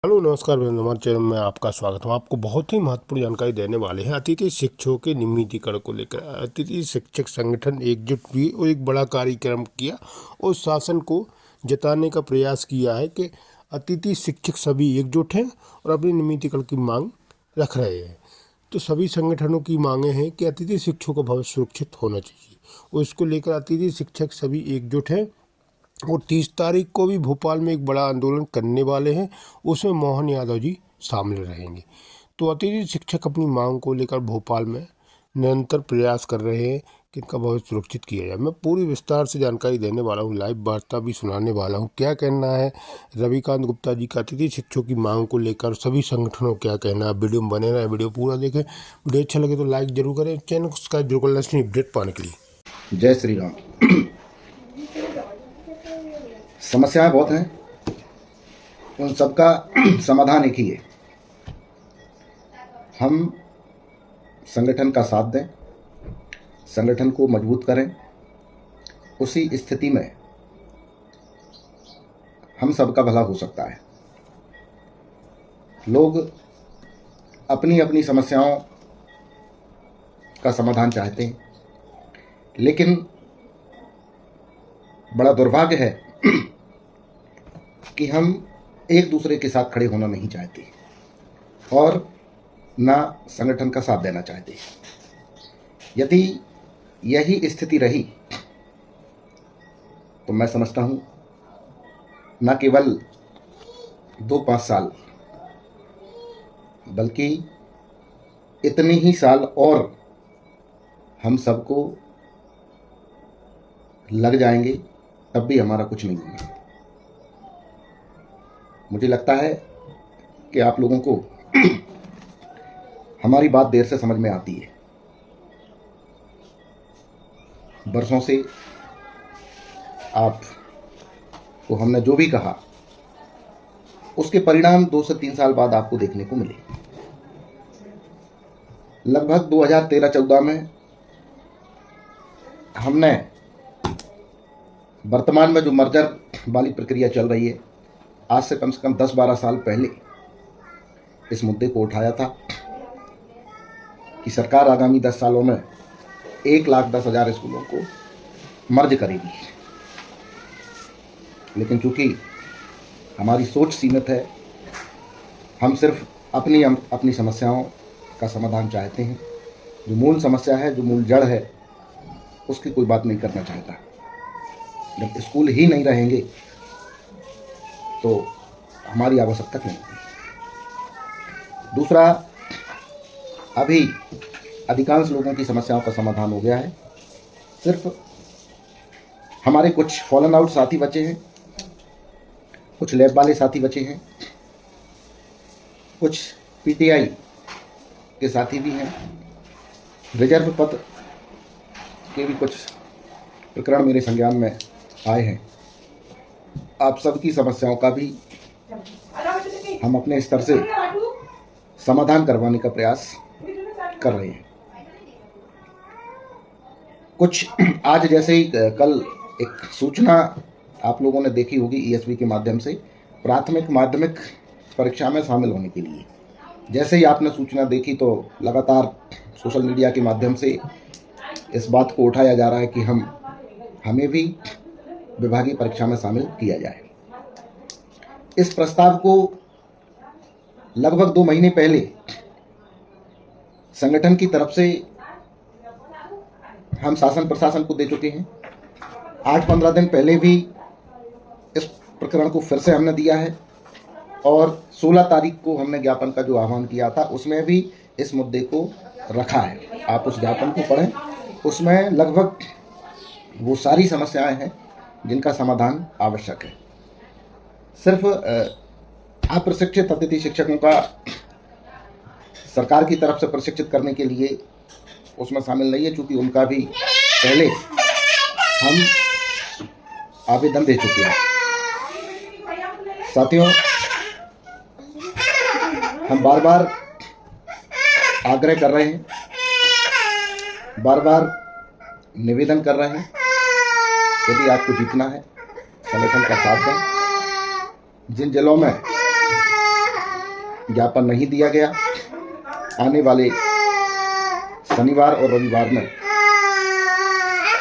Hello नमस्कार भैया, हमारे चैनल में आपका स्वागत है। हम आपको बहुत ही महत्वपूर्ण जानकारी देने वाले हैं अतिथि शिक्षकों के नियमितीकरण को लेकर। अतिथि शिक्षक संगठन एकजुट हुई और एक बड़ा कार्यक्रम किया और शासन को जताने का प्रयास किया है कि अतिथि शिक्षक सभी एकजुट हैं और अपनी नियमितीकरण की मांग रख रहे हैं। तो सभी संगठनों की मांगे हैं कि अतिथि शिक्षकों का भविष्य सुरक्षित होना चाहिए और इसको लेकर अतिथि शिक्षक सभी एकजुट हैं और 30 तारीख को भी भोपाल में एक बड़ा आंदोलन करने वाले हैं। उसमें मोहन यादव जी शामिल रहेंगे। तो अतिथि शिक्षक अपनी मांग को लेकर भोपाल में निरंतर प्रयास कर रहे हैं कि इनका भविष्य सुरक्षित किया जाए। मैं पूरी विस्तार से जानकारी देने वाला हूँ, लाइव वार्ता भी सुनाने वाला हूँ। क्या कहना है रविकांत गुप्ता जी का अतिथि शिक्षकों की मांग को लेकर, सभी संगठनों क्या कहना है। वीडियो में बने रहे, वीडियो पूरा देखें। वीडियो अच्छा लगे तो लाइक जरूर करें, चैनल को सब्सक्राइब जरूर करना अपडेट पाने के लिए। जय श्री राम। समस्याएं बहुत हैं, उन सबका समाधान एक ही है। हम संगठन का साथ दें, संगठन को मजबूत करें। उसी स्थिति में हम सबका भला हो सकता है। लोग अपनी अपनी समस्याओं का समाधान चाहते हैं, लेकिन बड़ा दुर्भाग्य है कि हम एक दूसरे के साथ खड़े होना नहीं चाहते और ना संगठन का साथ देना चाहते। यदि यही स्थिति रही तो मैं समझता हूँ न केवल 2-5 साल बल्कि इतने ही साल और हम सबको लग जाएंगे, तब भी हमारा कुछ नहीं होगा। मुझे लगता है कि आप लोगों को हमारी बात देर से समझ में आती है। बरसों से आपको हमने जो भी कहा उसके परिणाम 2 से 3 साल बाद आपको देखने को मिले। लगभग 2013-14 में हमने वर्तमान में जो मर्जर वाली प्रक्रिया चल रही है, आज से कम 10-12 साल पहले इस मुद्दे को उठाया था कि सरकार आगामी 10 सालों में 1,10,000 स्कूलों को मर्ज करेगी। लेकिन चूंकि हमारी सोच सीमित है, हम सिर्फ अपनी समस्याओं का समाधान चाहते हैं। जो मूल समस्या है, जो मूल जड़ है, उसकी कोई बात नहीं करना चाहता। जब स्कूल ही नहीं रहेंगे तो हमारी आवश्यकता नहीं होगी। दूसरा, अभी अधिकांश लोगों की समस्याओं का समाधान हो गया है। सिर्फ हमारे कुछ फॉलन आउट साथी बचे हैं, कुछ लैब वाले साथी बचे हैं, कुछ पीटीआई के साथी भी हैं। रिजर्व पद के भी कुछ प्रकरण मेरे संज्ञान में आए हैं। आप सबकी समस्याओं का भी हम अपने स्तर से समाधान करवाने का प्रयास कर रहे हैं। कुछ आज जैसे ही कल एक सूचना आप लोगों ने देखी होगी ईएसवी के माध्यम से, प्राथमिक माध्यमिक परीक्षा में शामिल होने के लिए। जैसे ही आपने सूचना देखी तो लगातार सोशल मीडिया के माध्यम से इस बात को उठाया जा रहा है कि हमें भी विभागीय परीक्षा में शामिल किया जाए। इस प्रस्ताव को लगभग 2 महीने पहले संगठन की तरफ से हम शासन प्रशासन को दे चुके हैं। 8-15 दिन पहले भी इस प्रकरण को फिर से हमने दिया है और 16 तारीख को हमने ज्ञापन का जो आह्वान किया था उसमें भी इस मुद्दे को रखा है। आप उस ज्ञापन को पढ़ें, उसमें लगभग वो सारी समस्याएं हैं जिनका समाधान आवश्यक है। सिर्फ अप्रशिक्षित अतिथि शिक्षकों का सरकार की तरफ से प्रशिक्षित करने के लिए उसमें शामिल नहीं है, चूंकि उनका भी पहले हम आवेदन दे चुके हैं। साथियों, हम बार बार आग्रह कर रहे हैं, बार बार निवेदन कर रहे हैं, यदि आपको जीतना है संगठन का साथ दें। जिन जिलों में ज्ञापन नहीं दिया गया, आने वाले शनिवार और रविवार में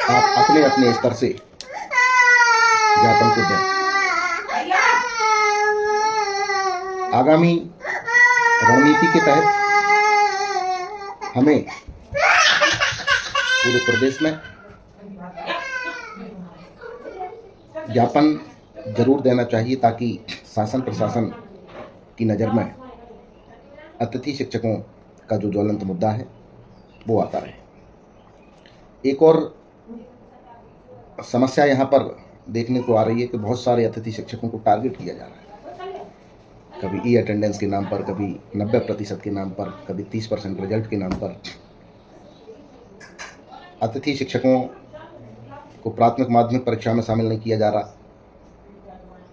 आप अपने अपने स्तर से ज्ञापन को दें। आगामी रणनीति के तहत हमें पूरे प्रदेश में ज्ञापन जरूर देना चाहिए ताकि शासन प्रशासन की नज़र में अतिथि शिक्षकों का जो ज्वलंत मुद्दा है वो आता रहे। एक और समस्या यहाँ पर देखने को आ रही है कि बहुत सारे अतिथि शिक्षकों को टारगेट किया जा रहा है, कभी ई अटेंडेंस के नाम पर, कभी 90% के नाम पर, कभी 30% रिजल्ट के नाम पर। अतिथि शिक्षकों को प्राथमिक माध्यमिक परीक्षा में शामिल नहीं किया जा रहा,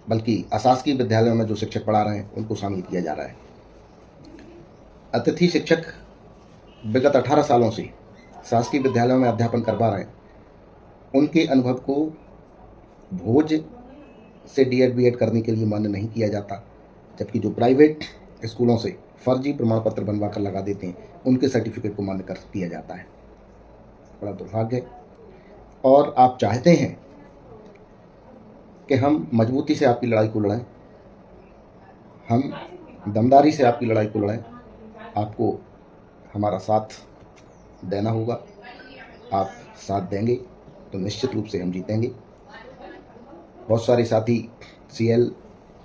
बल्कि अशासकीय विद्यालयों में जो शिक्षक पढ़ा रहे हैं उनको शामिल किया जा रहा है। अतिथि शिक्षक विगत 18 सालों से शासकीय विद्यालयों में अध्यापन करवा रहे हैं, उनके अनुभव को भोज से डीएड बीएड करने के लिए मान्य नहीं किया जाता, जबकि जो प्राइवेट स्कूलों से फर्जी प्रमाण पत्र बनवा कर लगा देते हैं उनके सर्टिफिकेट को मान्य कर दिया जाता है। बड़ा दुर्भाग्य है। और आप चाहते हैं कि हम मजबूती से आपकी लड़ाई को लड़ें, हम दमदारी से आपकी लड़ाई को लड़ें। आपको हमारा साथ देना होगा। आप साथ देंगे तो निश्चित रूप से हम जीतेंगे। बहुत सारे साथी सीएल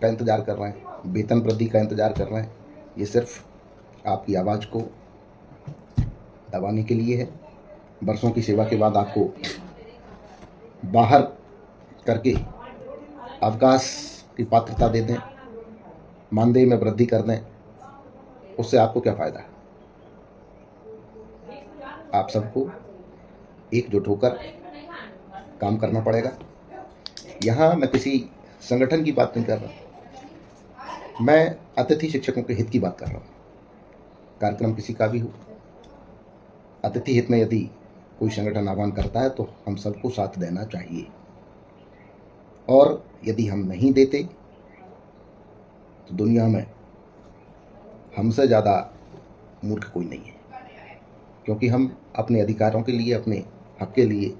का इंतज़ार कर रहे हैं, वेतन वृद्धि का इंतज़ार कर रहे हैं। ये सिर्फ आपकी आवाज़ को दबाने के लिए है। बरसों की सेवा के बाद आपको बाहर करके अवकाश की पात्रता दे दें, मानदेय में वृद्धि कर दें, उससे आपको क्या फ़ायदा है? आप सबको एकजुट होकर काम करना पड़ेगा। यहाँ मैं किसी संगठन की बात नहीं कर रहा, मैं अतिथि शिक्षकों के हित की बात कर रहा हूँ। कार्यक्रम किसी का भी हो, अतिथि हित में यदि कोई संगठन आह्वान करता है तो हम सबको साथ देना चाहिए, और यदि हम नहीं देते तो दुनिया में हमसे ज़्यादा मूर्ख कोई नहीं है, क्योंकि हम अपने अधिकारों के लिए, अपने हक के लिए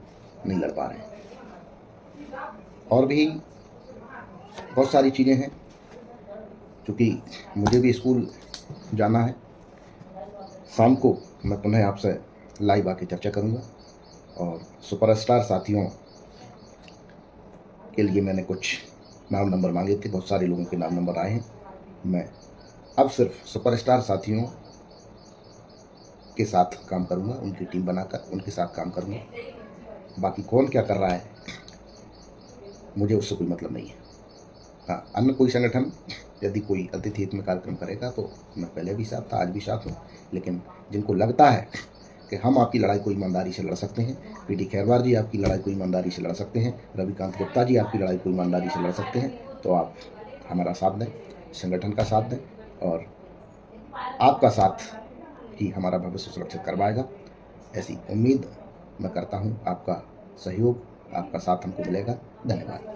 नहीं लड़ पा रहे हैं। और भी बहुत सारी चीज़ें हैं, क्योंकि मुझे भी स्कूल जाना है। शाम को मैं पुनः आपसे लाइव आके चर्चा करूँगा, और सुपरस्टार साथियों के लिए मैंने कुछ नाम नंबर मांगे थे, बहुत सारे लोगों के नाम नंबर आए हैं। मैं अब सिर्फ सुपरस्टार साथियों के साथ काम करूँगा, उनकी टीम बनाकर उनके साथ काम करूँगा। बाकी कौन क्या कर रहा है मुझे उससे कोई मतलब नहीं है। हाँ, अन्य कोई संगठन यदि कोई अतिथि हित में कार्यक्रम करेगा तो मैं पहले भी साथ था, आज भी साथ हूँ। लेकिन जिनको लगता है कि हम आपकी लड़ाई को ईमानदारी से लड़ सकते हैं, पीटी खैरवार जी आपकी लड़ाई को ईमानदारी से लड़ सकते हैं, रविकांत गुप्ता जी आपकी लड़ाई को ईमानदारी से लड़ सकते हैं, तो आप हमारा साथ दें, संगठन का साथ दें, और आपका साथ ही हमारा भविष्य सुरक्षित करवाएगा। ऐसी उम्मीद मैं करता हूँ। आपका सहयोग, आपका साथ हमको मिलेगा। धन्यवाद।